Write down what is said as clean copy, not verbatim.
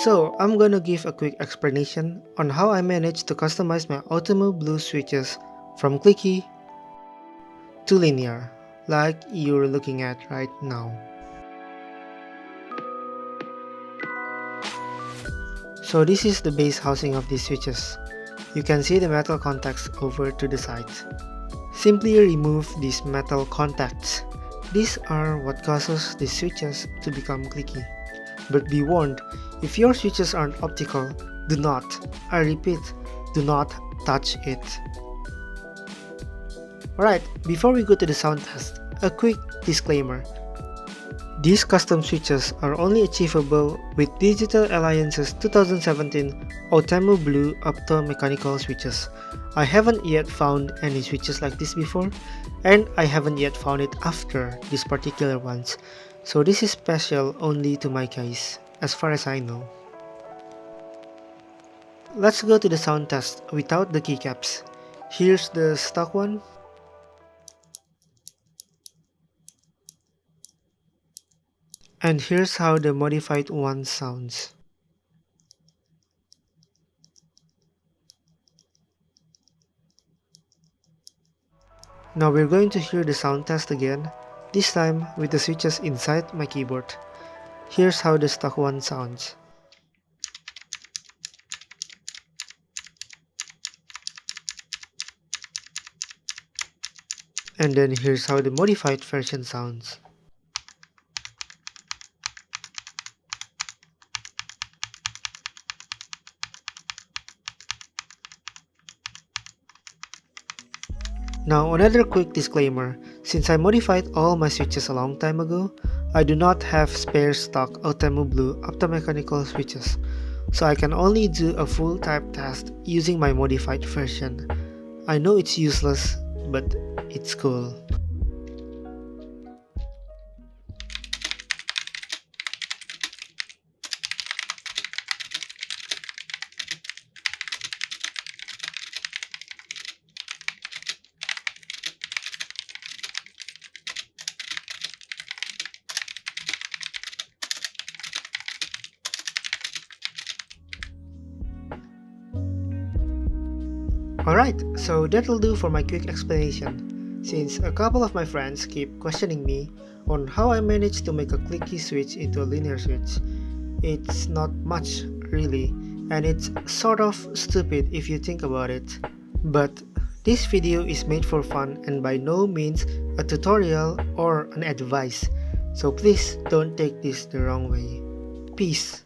So I'm gonna give a quick explanation on how I managed to customize my Outemu blue switches from clicky to linear, like you're looking at right now. So this is the base housing of these switches. You can see the metal contacts over to the side. Simply remove these metal contacts. These are what causes the switches to become clicky. But be warned, if your switches aren't optical, do not, I repeat, do not touch it. Alright, before we go to the sound test, a quick disclaimer. These custom switches are only achievable with Digital Alliance's 2017 Outemu Blue optomechanical switches. I haven't yet found any switches like this before, and I haven't yet found it after these particular ones, so this is special only to my case, as far as I know. Let's go to the sound test without the keycaps. Here's the stock one. And here's how the modified one sounds. Now we're going to hear the sound test again, this time with the switches inside my keyboard. Here's how the stock one sounds. And then here's how the modified version sounds. Now another quick disclaimer, since I modified all my switches a long time ago, I do not have spare stock Outemu Blue optomechanical switches, so I can only do a full type test using my modified version. I know it's useless, but it's cool. Alright, so that'll do for my quick explanation, since a couple of my friends keep questioning me on how I managed to make a clicky switch into a linear switch. It's not much, really, and it's sort of stupid if you think about it. But this video is made for fun and by no means a tutorial or an advice, so please don't take this the wrong way. Peace.